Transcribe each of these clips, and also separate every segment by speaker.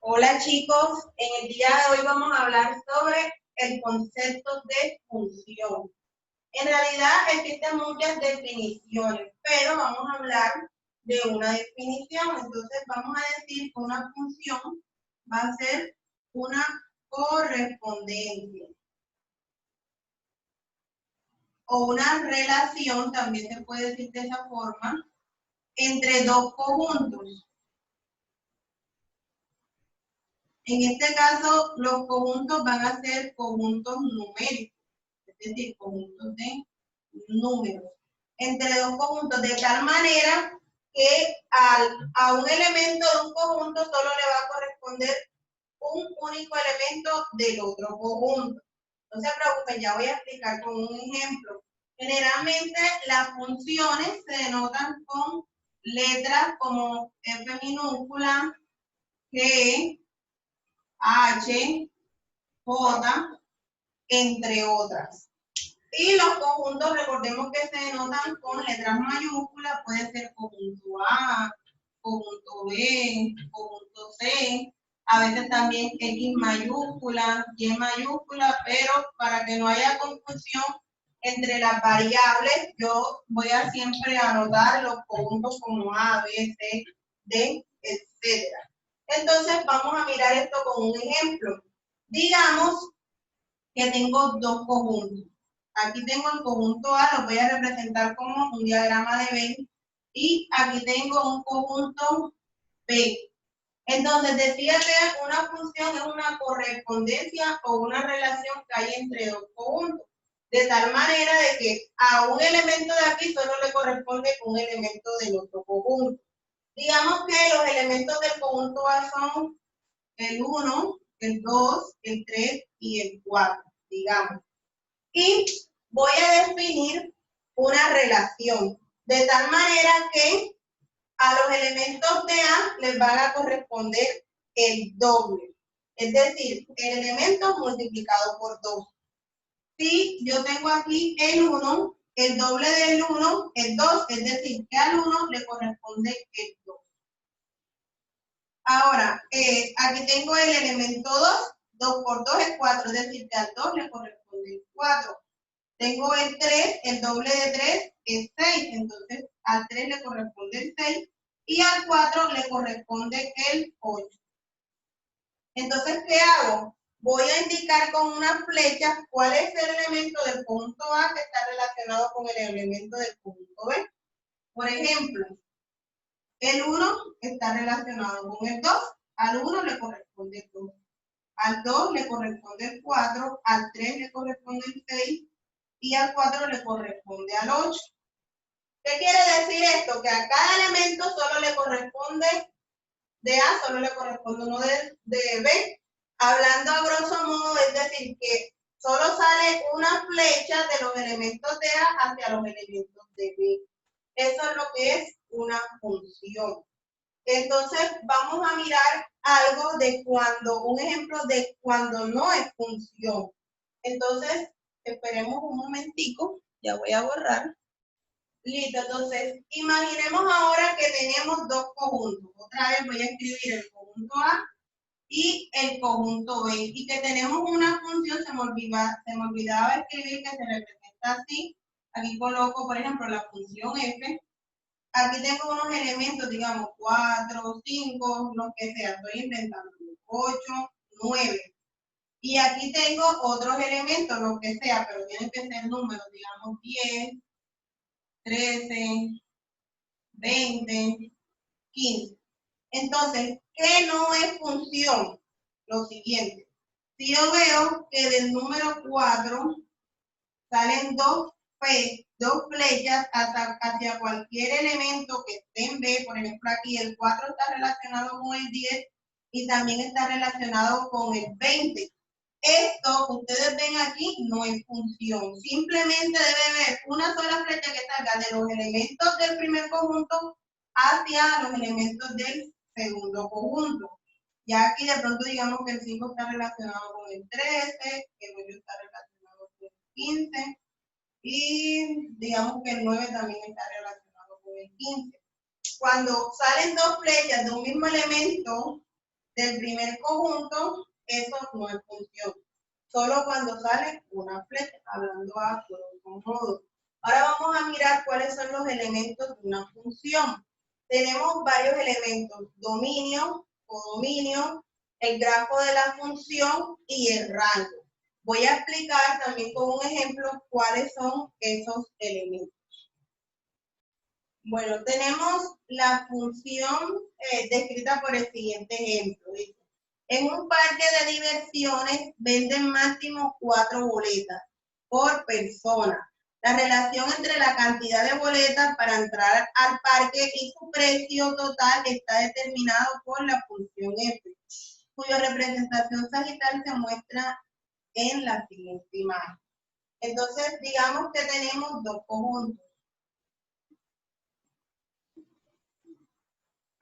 Speaker 1: Hola chicos, en el día de hoy vamos a hablar sobre el concepto de función. En realidad existen muchas definiciones, pero vamos a hablar de una definición. Entonces vamos a decir que una función va a ser una correspondencia o una relación, también se puede decir de esa forma, entre dos conjuntos. En este caso, los conjuntos van a ser conjuntos numéricos, es decir, conjuntos de números, entre dos conjuntos, de tal manera que a un elemento de un conjunto solo le va a corresponder un único elemento del otro conjunto. No se preocupen, ya voy a explicar con un ejemplo. Generalmente las funciones se denotan con letras como F minúscula, G, H, J, entre otras. Y los conjuntos, recordemos que se denotan con letras mayúsculas, puede ser conjunto A, conjunto B, conjunto C, a veces también X mayúscula, Y mayúscula, pero para que no haya confusión entre las variables, yo voy a siempre anotar los conjuntos como A, B, C, D, etc. Entonces vamos a mirar esto con un ejemplo. Digamos que tengo dos conjuntos. Aquí tengo el conjunto A, lo voy a representar como un diagrama de Venn, y aquí tengo un conjunto B. Entonces, decía que una función es una correspondencia o una relación que hay entre dos conjuntos, de tal manera de que a un elemento de aquí solo le corresponde un elemento del otro conjunto. Digamos que los elementos del conjunto A son el 1, el 2, el 3 y el 4, digamos. Y voy a definir una relación, de tal manera que a los elementos de A les van a corresponder el doble. Es decir, el elemento multiplicado por 2. Si yo tengo aquí el 1, el doble del 1 es 2, es decir, que al 1 le corresponde el 2. Ahora, aquí tengo el elemento 2, 2 por 2 es 4, es decir, que al 2 le corresponde el 4. Tengo el 3, el doble de 3 es 6, entonces al 3 le corresponde el 6 y al 4 le corresponde el 8. Entonces, ¿qué hago? Voy a indicar con una flecha cuál es el elemento del conjunto A que está relacionado con el elemento del conjunto B. Por ejemplo, el 1 está relacionado con el 2, al 1 le corresponde el 2, al 2 le corresponde el 4, al 3 le corresponde el 6 y al 4 le corresponde al 8. ¿Qué quiere decir esto? Que a cada elemento solo le corresponde de A, solo le corresponde uno de B. Hablando a grosso modo, es decir, que solo sale una flecha de los elementos de A hacia los elementos de B. Eso es lo que es una función. Entonces, vamos a mirar algo de cuando, un ejemplo de cuando no es función. Entonces, esperemos un momentico, ya voy a borrar. Listo, entonces, imaginemos ahora que tenemos dos conjuntos. Otra vez voy a escribir el conjunto A y el conjunto B. Y que tenemos una función, se me olvidaba escribir, que se representa así. Aquí coloco, por ejemplo, la función F. Aquí tengo unos elementos, digamos, 4, 5, lo que sea, estoy inventando, 8, 9. Y aquí tengo otros elementos, lo que sea, pero tienen que ser números, digamos, 10, 13, 20, 15. Entonces, ¿qué no es función? Lo siguiente. Si yo veo que del número 4 salen dos flechas hacia cualquier elemento que esté en B, por ejemplo aquí el 4 está relacionado con el 10 y también está relacionado con el 20. Esto que ustedes ven aquí no es función, simplemente debe haber una sola flecha que salga de los elementos del primer conjunto hacia los elementos del segundo conjunto. Ya aquí de pronto digamos que el 5 está relacionado con el 13, que el 8 está relacionado con el 15, y digamos que el 9 también está relacionado con el 15. Cuando salen dos flechas de un mismo elemento del primer conjunto, eso no es función. Solo cuando sale una flecha, hablando a grosso modo. Ahora vamos a mirar cuáles son los elementos de una función. Tenemos varios elementos: dominio, codominio, el grafo de la función y el rango. Voy a explicar también con un ejemplo cuáles son esos elementos. Bueno, tenemos la función descrita por el siguiente ejemplo. ¿Viste? En un parque de diversiones venden máximo 4 boletas por persona. La relación entre la cantidad de boletas para entrar al parque y su precio total está determinado por la función f, cuya representación sagital se muestra en la siguiente imagen. Entonces, digamos que tenemos dos conjuntos.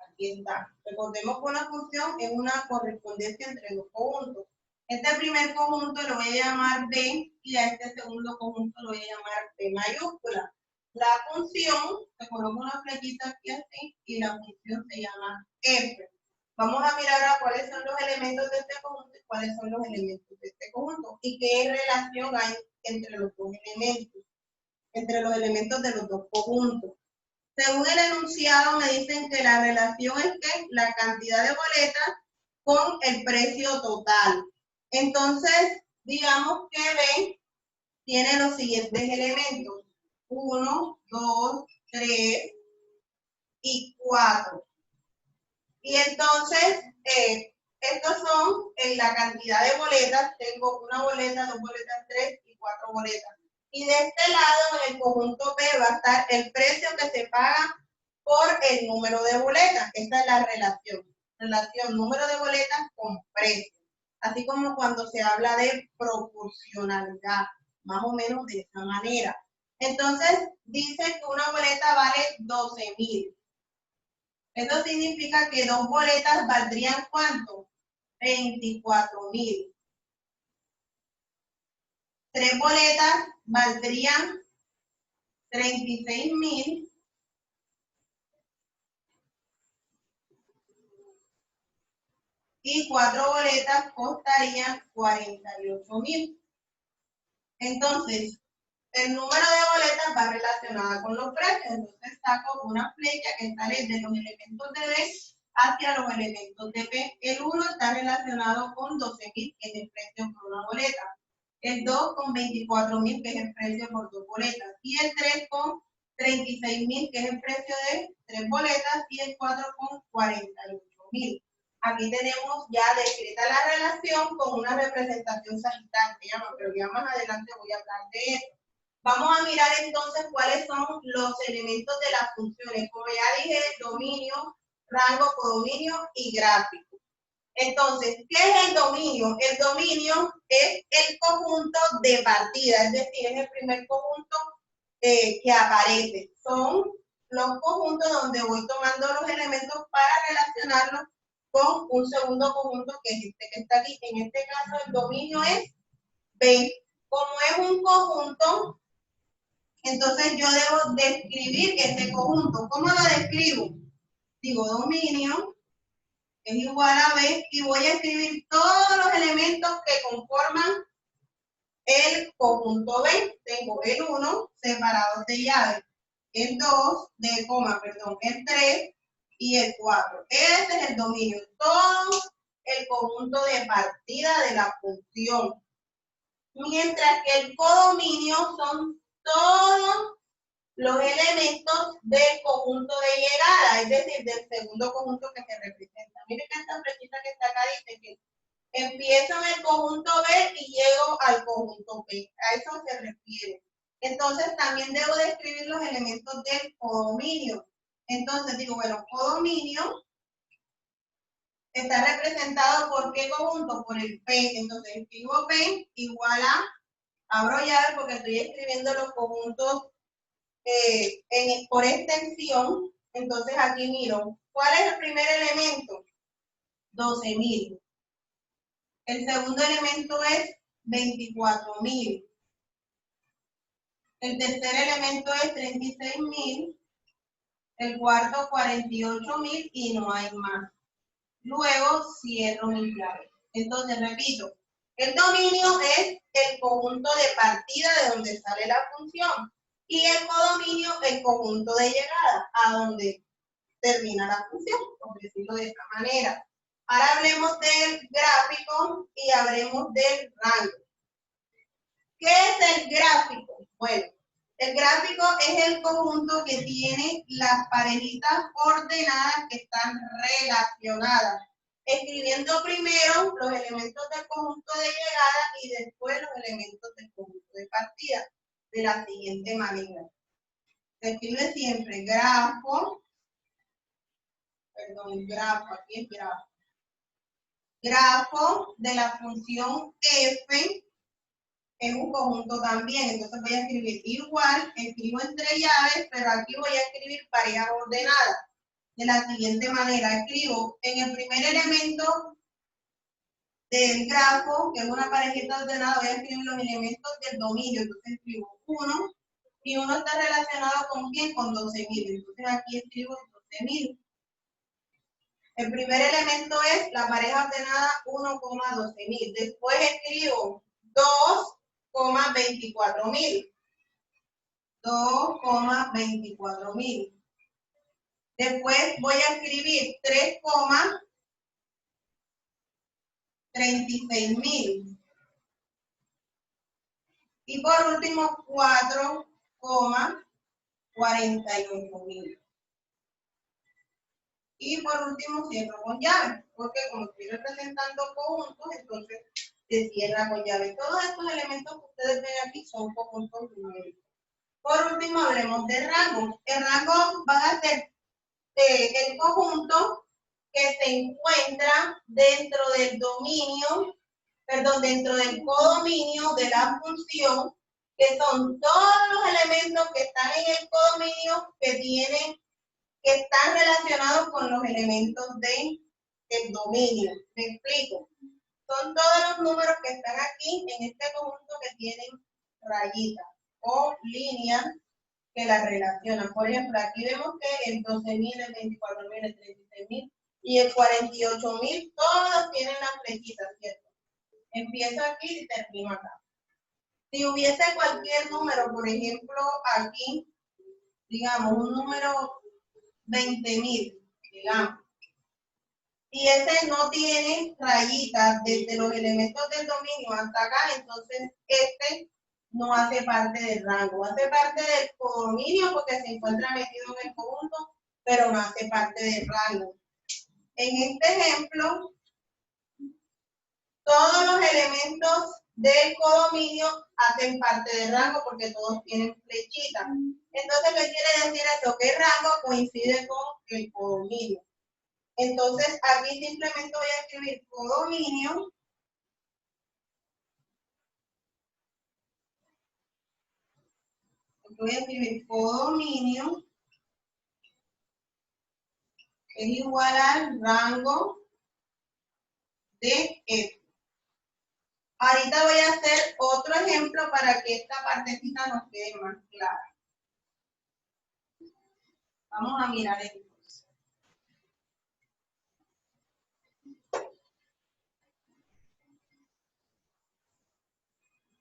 Speaker 1: Aquí está. Recordemos que una función es una correspondencia entre dos conjuntos. Este primer conjunto lo voy a llamar B y a este segundo conjunto lo voy a llamar B mayúscula. La función, se coloca una flechita aquí así y la función se llama F. Vamos a mirar ahora cuáles son los elementos de este conjunto y cuáles son los elementos de este conjunto y qué relación hay entre los dos elementos, entre los elementos de los dos conjuntos. Según el enunciado me dicen que la relación es que la cantidad de boletas con el precio total. Entonces, digamos que B tiene los siguientes elementos: 1, 2, 3 y 4. Y entonces, estos son la cantidad de boletas. Tengo una boleta, 2 boletas, 3 y 4 boletas. Y de este lado, en el conjunto B, va a estar el precio que se paga por el número de boletas. Esta es la relación. Relación número de boletas con precio. Así como cuando se habla de proporcionalidad, más o menos de esa manera. Entonces, dice que una boleta vale 12.000. Eso significa que 2 boletas valdrían ¿cuánto? 24.000. 3 boletas valdrían 36.000. Y 4 boletas costarían 48.000. Entonces, el número de boletas va relacionada con los precios. Entonces, saco una flecha que sale de los elementos de B hacia los elementos de P. El 1 está relacionado con 12.000, que es el precio por una boleta. El 2 con 24.000, que es el precio por 2 boletas. Y el 3 con 36.000, que es el precio de 3 boletas. Y el 4 con 48.000. Aquí tenemos ya descrita la relación con una representación sagital, se llama, pero ya más adelante voy a hablar de eso. Vamos a mirar entonces cuáles son los elementos de las funciones. Como ya dije, dominio, rango, codominio y gráfico. Entonces, ¿qué es el dominio? El dominio es el conjunto de partida, es decir, es el primer conjunto que aparece. Son los conjuntos donde voy tomando los elementos para relacionarlos con un segundo conjunto que es este que está aquí. En este caso, el dominio es B. Como es un conjunto, entonces yo debo describir este conjunto. ¿Cómo lo describo? Digo, dominio es igual a B y voy a escribir todos los elementos que conforman el conjunto B. Tengo el 1 separado de llave, el 2 de coma, perdón, el 3 y el 4. Este es el dominio, todo el conjunto de partida de la función. Mientras que el codominio son todos los elementos del conjunto de llegada, es decir, del segundo conjunto que se representa. Miren que esta flechita que está acá dice que empiezo en el conjunto B y llego al conjunto B. A eso se refiere. Entonces, también debo describir los elementos del codominio. Entonces, digo, bueno, codominio está representado por ¿qué conjunto? Por el P. Entonces, escribo P igual a, abro llave porque estoy escribiendo los conjuntos por extensión. Entonces, aquí miro, ¿cuál es el primer elemento? 12.000. El segundo elemento es 24.000. El tercer elemento es 36.000. El cuarto 48.000 y no hay más. Luego cierro mi clave. Entonces, repito, el dominio es el conjunto de partida de donde sale la función y el codominio el conjunto de llegada a donde termina la función, por decirlo de esta manera. Ahora hablemos del gráfico y hablemos del rango. ¿Qué es el gráfico? Bueno, el gráfico es el conjunto que tiene las parejitas ordenadas que están relacionadas, escribiendo primero los elementos del conjunto de llegada y después los elementos del conjunto de partida, de la siguiente manera. Se escribe siempre grafo, aquí es grafo. Grafo de la función f en un conjunto también, entonces voy a escribir igual, escribo entre llaves, pero aquí voy a escribir parejas ordenadas. De la siguiente manera, escribo en el primer elemento del grafo, que es una parejita ordenada, voy a escribir los elementos del dominio, entonces escribo 1, y 1 está relacionado con ¿quién? Con 12.000, entonces aquí escribo 12.000. El primer elemento es la pareja ordenada 1,12.000, después escribo 2,24.000. 2,24.000. Después voy a escribir 3,36.000. Y por último 4,48.000. Y por último cierro con llave, porque como estoy representando conjuntos, entonces se cierra con llave. Todos estos elementos que ustedes ven aquí son conjuntos numéricos. Por último, hablemos de rango. El rango va a ser el conjunto que se encuentra dentro del dominio, dentro del codominio de la función, que son todos los elementos que están en el codominio que están relacionados con los elementos del dominio. ¿Me explico? Son todos los números que están aquí en este conjunto que tienen rayitas o líneas que la relacionan. Por ejemplo, aquí vemos que el 12.000, el 24.000, el 36.000 y el 48.000, todos tienen las flechitas, ¿cierto? Empiezo aquí y termino acá. Si hubiese cualquier número, por ejemplo, aquí, digamos, un número 20.000, digamos, y ese no tiene rayitas desde los elementos del dominio hasta acá, entonces este no hace parte del rango, hace parte del codominio porque se encuentra metido en el conjunto, pero no hace parte del rango. En este ejemplo, todos los elementos del codominio hacen parte del rango porque todos tienen flechitas. Entonces, ¿qué quiere decir esto? Que el rango coincide con el codominio. Entonces, aquí simplemente voy a escribir codominio. Voy a escribir codominio es igual al rango de F. Ahorita voy a hacer otro ejemplo para que esta partecita nos quede más clara. Vamos a mirar esto.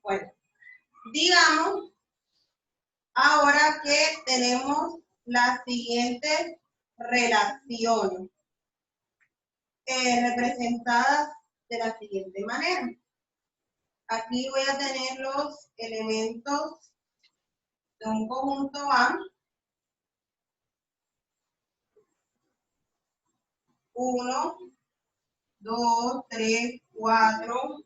Speaker 1: Bueno, digamos ahora que tenemos las siguientes relaciones representadas de la siguiente manera. Aquí voy a tener los elementos de un conjunto A. 1, 2, 3, 4.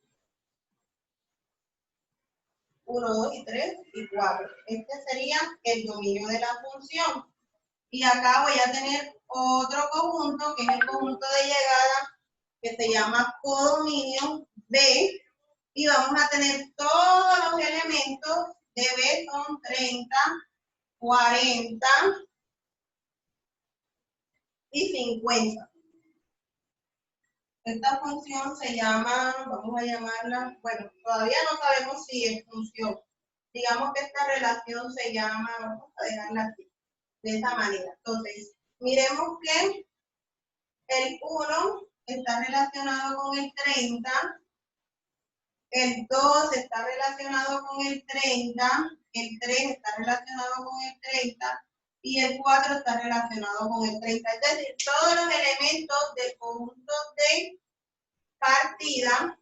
Speaker 1: 1, 2 y 3 y 4. Este sería el dominio de la función. Y acá voy a tener otro conjunto, que es el conjunto de llegada, que se llama codominio B. Y vamos a tener todos los elementos de B, son 30, 40 y 50. Esta función se llama, vamos a llamarla, bueno, todavía no sabemos si es función. Digamos que esta relación se llama, vamos a dejarla así, de esa manera. Entonces, miremos que el 1 está relacionado con el 30, el 2 está relacionado con el 30, el 3 está relacionado con el 30 y el 4 está relacionado con el 30. Es decir, todos los elementos del conjunto de partida,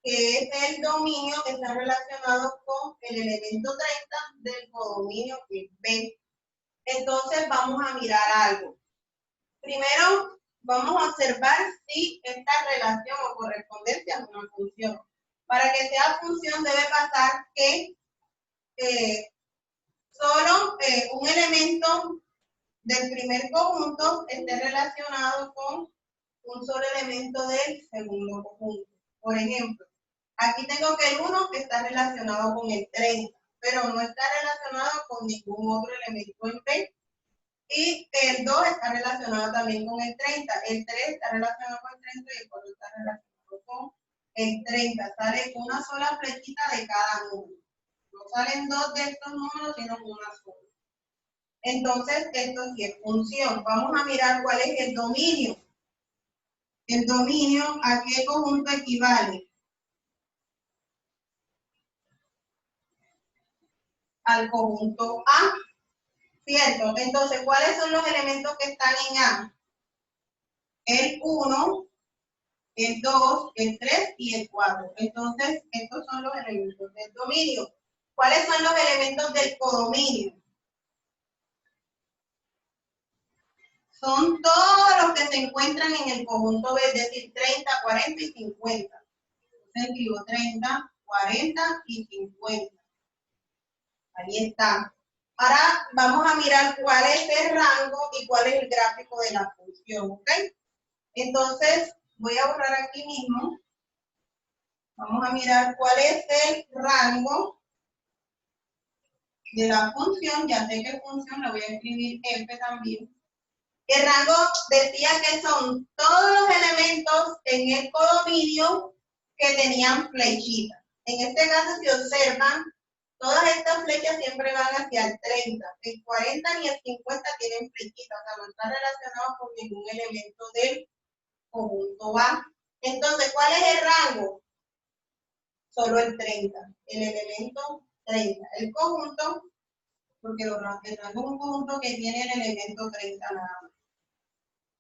Speaker 1: que es el dominio, está relacionado con el elemento 30 del codominio, que es B. Entonces vamos a mirar algo. Primero vamos a observar si esta relación o correspondencia es una función. Para que sea función debe pasar que solo un elemento del primer conjunto esté relacionado con un solo elemento del segundo conjunto. Por ejemplo, aquí tengo que el 1 está relacionado con el 30, pero no está relacionado con ningún otro elemento en B. Y el 2 está relacionado también con el 30, el 3 está relacionado con el 30 y el 4 está relacionado con el 30. Sale una sola flechita de cada número. No salen dos de estos números, sino una sola. Entonces, esto sí es función. Vamos a mirar cuál es el dominio. El dominio, ¿a qué conjunto equivale? Al conjunto A, ¿cierto? Entonces, ¿cuáles son los elementos que están en A? El 1, el 2, el 3 y el 4. Entonces, estos son los elementos del dominio. ¿Cuáles son los elementos del codominio? Son todos los que se encuentran en el conjunto B, es decir, 30, 40 y 50. Entonces escribo 30, 40 y 50. Ahí está. Ahora vamos a mirar cuál es el rango y cuál es el gráfico de la función, ¿ok? Entonces, voy a borrar aquí mismo. Vamos a mirar cuál es el rango de la función. Ya sé que función, la voy a escribir F también. El rango decía que son todos los elementos en el codominio que tenían flechitas. En este caso, si observan, todas estas flechas siempre van hacia el 30. El 40 ni el 50 tienen flechitas, o sea, no están relacionados con ningún elemento del conjunto A. Entonces, ¿cuál es el rango? Solo el 30, el elemento 30. El conjunto, porque el rango es un conjunto que tiene el elemento 30 nada más.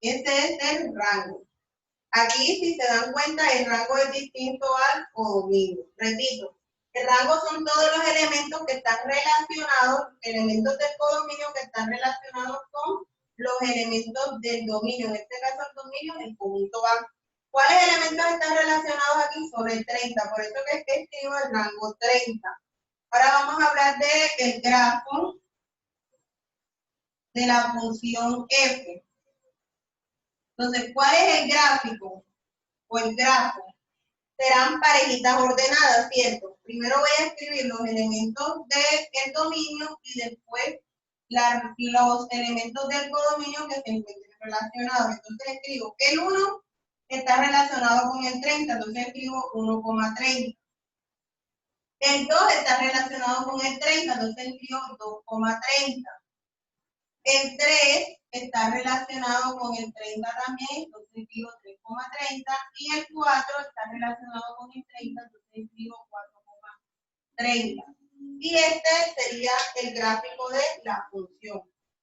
Speaker 1: Este es el rango. Aquí, si se dan cuenta, el rango es distinto al codominio. Repito, el rango son todos los elementos que están relacionados, elementos del codominio que están relacionados con los elementos del dominio. En este caso, el dominio es el conjunto A. ¿Cuáles elementos están relacionados aquí? Sobre el 30. Por eso que es que escribo el rango 30. Ahora vamos a hablar del grafo de la función F. Entonces, ¿cuál es el gráfico o el grafo? Serán parejitas ordenadas, ¿cierto? Primero voy a escribir los elementos del dominio y después los elementos del codominio que se encuentren relacionados. Entonces escribo el 1 está relacionado con el 30, entonces escribo 1,30. El 2 está relacionado con el 30, entonces escribo 2,30. El 3 está relacionado con el 30 también, entonces escribo 3,30. Y el 4 está relacionado con el 30, entonces escribo 4,30. Y este sería el gráfico de la función.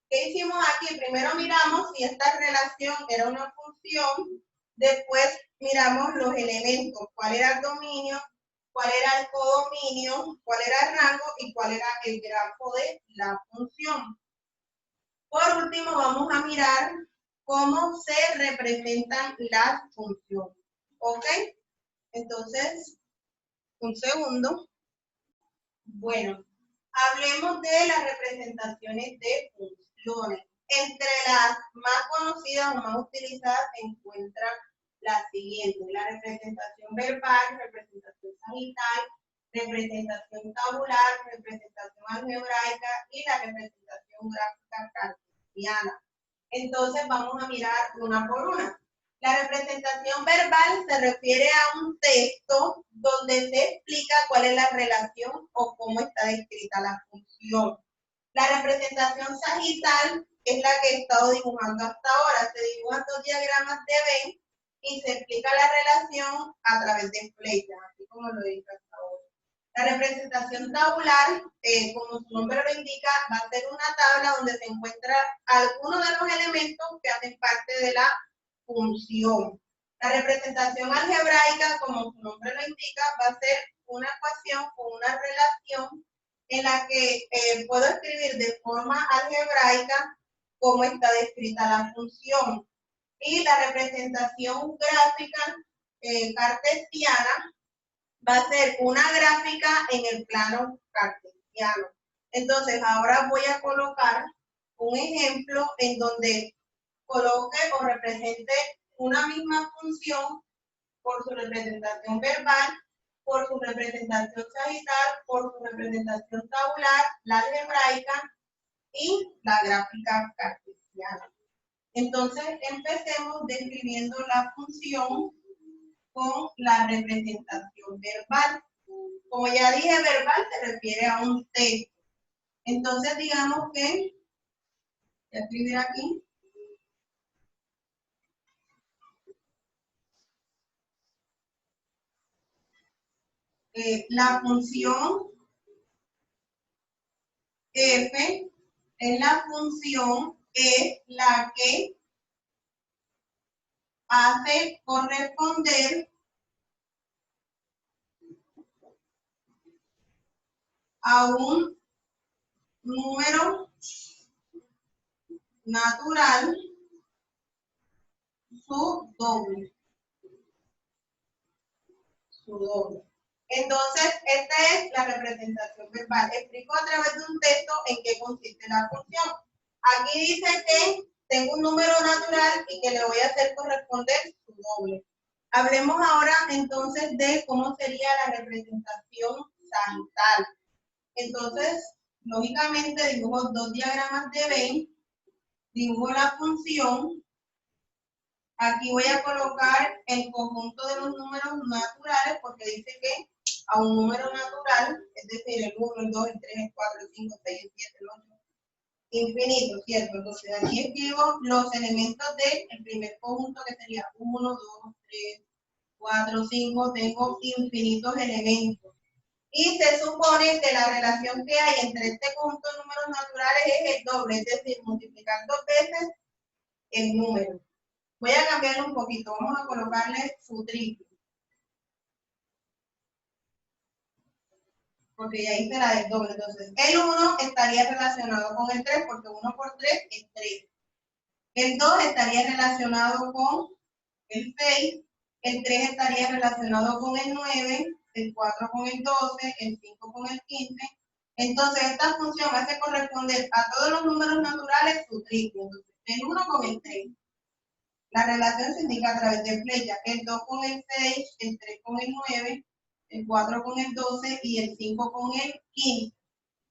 Speaker 1: ¿Qué hicimos aquí? Primero miramos si esta relación era una función, después miramos los elementos, cuál era el dominio, cuál era el codominio, cuál era el rango y cuál era el grafo de la función. Por último, vamos a mirar cómo se representan las funciones. ¿Ok? Entonces, un segundo. Bueno, hablemos de las representaciones de funciones. Entre las más conocidas o más utilizadas se encuentran las siguientes: la representación verbal, representación sagital, representación tabular, representación algebraica y la representación gráfica cartesiana. Entonces vamos a mirar una por una. La representación verbal se refiere a un texto donde se explica cuál es la relación o cómo está descrita la función. La representación sagital es la que he estado dibujando hasta ahora. Se dibujan dos diagramas de Venn y se explica la relación a través de flechas, así como lo dice hasta ahora. La representación tabular, como su nombre lo indica, va a ser una tabla donde se encuentran algunos de los elementos que hacen parte de la función. La representación algebraica, como su nombre lo indica, va a ser una ecuación o una relación en la que puedo escribir de forma algebraica cómo está descrita la función. Y la representación gráfica cartesiana va a ser una gráfica en el plano cartesiano. Entonces, ahora voy a colocar un ejemplo en donde coloque o represente una misma función por su representación verbal, por su representación sagital, por su representación tabular, la algebraica y la gráfica cartesiana. Entonces, empecemos describiendo la función con la representación verbal. Como ya dije, verbal se refiere a un texto. Entonces, digamos que, voy a escribir aquí, la función f es la función es la que hace corresponder a un número natural su doble. Entonces, esta es la representación verbal. Explico a través de un texto en qué consiste la función. Aquí dice que tengo un número natural y que le voy a hacer corresponder su doble. Hablemos ahora entonces de cómo sería la representación sagital. Entonces, lógicamente dibujo dos diagramas de Venn, dibujo la función. Aquí voy a colocar el conjunto de los números naturales porque dice que a un número natural, es decir, el 1, el 2, el 3, el 4, el 5, el 6, el 7, el 8, infinito, ¿cierto? Entonces aquí escribo los elementos del primer conjunto que sería 1, 2, 3, 4, 5, tengo infinitos elementos. Y se supone que la relación que hay entre este conjunto de números naturales es el doble, es decir, multiplicar dos veces el número. Voy a cambiarlo un poquito, vamos a colocarle su triple. Porque ya hice la del doble, entonces el 1 estaría relacionado con el 3, porque 1 por 3 es 3. El 2 estaría relacionado con el 6, el 3 estaría relacionado con el 9, el 4 con el 12, el 5 con el 15. Entonces esta función hace corresponder a todos los números naturales su triple. Entonces, el 1 con el 3. La relación se indica a través de flechas, el 2 con el 6, el 3 con el 9, el 4 con el 12 y el 5 con el 15.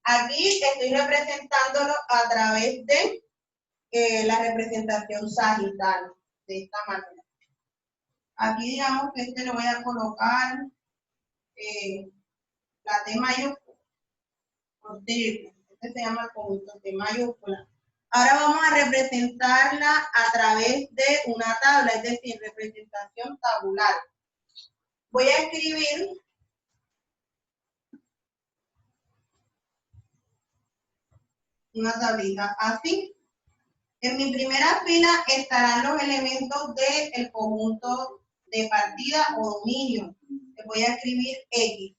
Speaker 1: Aquí estoy representándolo a través de la representación sagital, de esta manera. Aquí digamos que este lo voy a colocar la T mayúscula, por triple. Este se llama el conjunto T mayúscula. Ahora vamos a representarla a través de una tabla, es decir, representación tabular. Voy a escribir una tablita así. En mi primera fila estarán los elementos del conjunto de partida o dominio. Le voy a escribir X.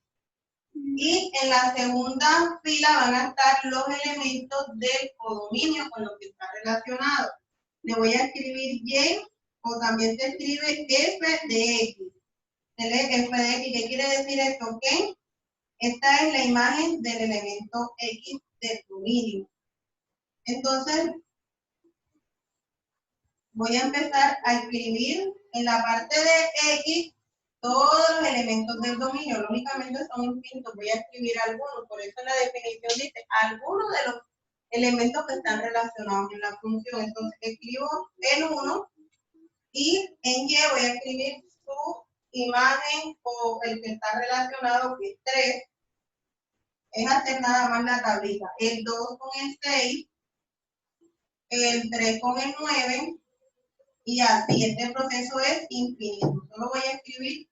Speaker 1: Y en la segunda fila van a estar los elementos del codominio con los que está relacionado. Le voy a escribir Y, o también se escribe F de X. Se lee F de X. ¿Qué quiere decir esto? Que esta es la imagen del elemento X del dominio. Entonces, voy a empezar a escribir en la parte de X todos los elementos del dominio. Lógicamente son infinitos, voy a escribir algunos, por eso en la definición dice algunos de los elementos que están relacionados en la función. Entonces escribo el 1 y en Y voy a escribir su imagen o el que está relacionado, que es 3. Es hacer nada más la tablita. El 2 con el 6, el 3 con el 9, Y así, este proceso es infinito. Solo voy a escribir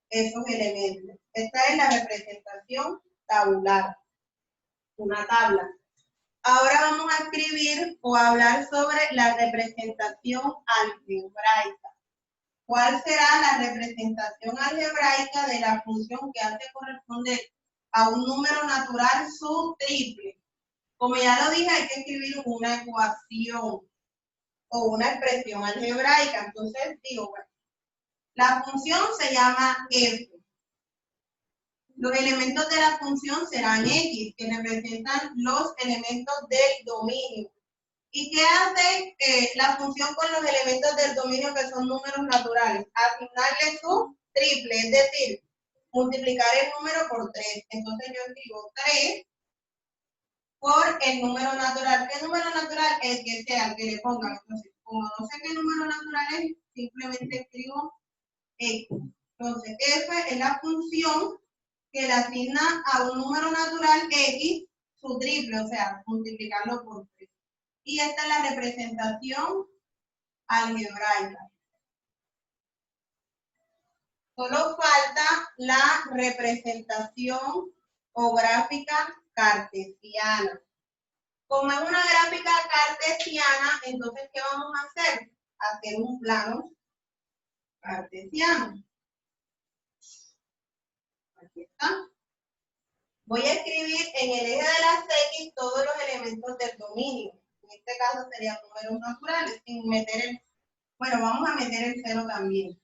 Speaker 1: esos elementos. Esta es la representación tabular, una tabla. Ahora vamos a escribir o a hablar sobre la representación algebraica. ¿Cuál será la representación algebraica de la función que hace corresponder a un número natural su triple? Como ya lo dije, hay que escribir una ecuación o una expresión algebraica. Entonces digo, bueno, la función se llama f. Los elementos de la función serán x, que representan los elementos del dominio. ¿Y qué hace la función con los elementos del dominio que son números naturales? Asignarle su triple, es decir, multiplicar el número por 3. Entonces yo escribo 3 por el número natural. ¿Qué número natural? El que sea, el que le pongan. Entonces, como no sé qué número natural es, simplemente escribo x. Entonces, f es la función que le asigna a un número natural x su triple, o sea, multiplicarlo por 3. Y esta es la representación algebraica. Solo falta la representación o gráfica cartesiana. Como es una gráfica cartesiana, entonces, ¿qué vamos a hacer? Hacer un plano cartesiano. Aquí está. Voy a escribir en el eje de las X todos los elementos del dominio. En este caso serían números naturales, sin meter el, bueno, vamos a meter el 0 también.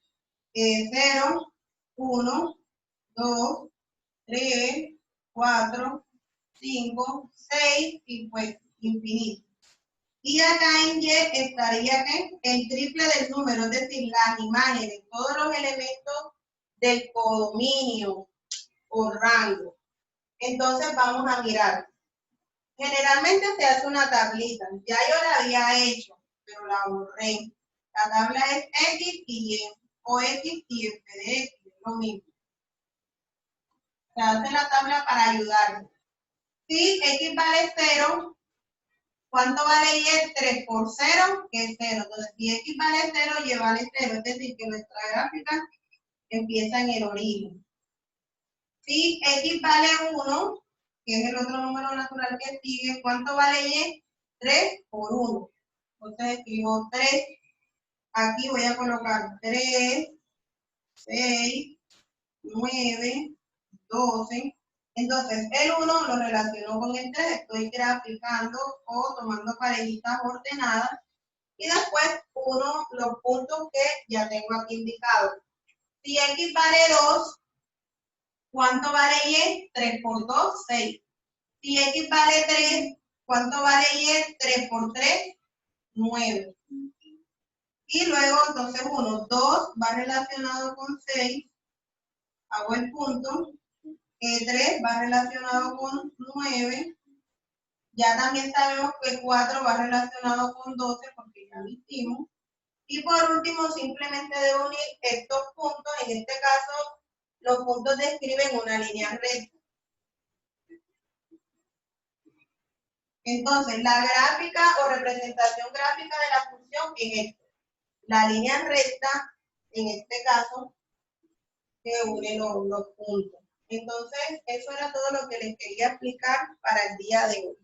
Speaker 1: 0, 1, 2, 3, 4, 5, 6 y pues infinito. Y acá en Y estaría el triple del número, es decir, las imágenes, todos los elementos del codominio o rango. Entonces vamos a mirar. Generalmente se hace una tablita. Ya yo la había hecho, pero la borré. La tabla es X y Y, o X y F de X, es lo mismo. Se hace la tabla para ayudar. Si X vale 0, ¿cuánto vale Y? 3 por 0, que es 0. Entonces, si X vale 0, Y vale 0. Es decir, que nuestra gráfica empieza en el origen. Si X vale 1, que es el otro número natural que sigue, ¿cuánto vale Y? 3 por 1. Entonces escribo 3. Aquí voy a colocar 3, 6, 9, 12. Entonces, el 1 lo relaciono con el 3. Estoy graficando o tomando parejitas ordenadas. Y después uno los puntos que ya tengo aquí indicados. Si X vale 2, ¿cuánto vale Y? 3 por 2, 6. Si X vale 3, ¿cuánto vale Y? 3 por 3, 9. Y luego, entonces, 1, 2 va relacionado con 6. Hago el punto. 3 va relacionado con 9. Ya también sabemos que 4 va relacionado con 12 porque ya lo hicimos. Y por último, simplemente debo unir estos puntos. En este caso, los puntos describen una línea recta. Entonces, la gráfica o representación gráfica de la función es esto. La línea recta, en este caso, que une los puntos. Entonces, eso era todo lo que les quería explicar para el día de hoy.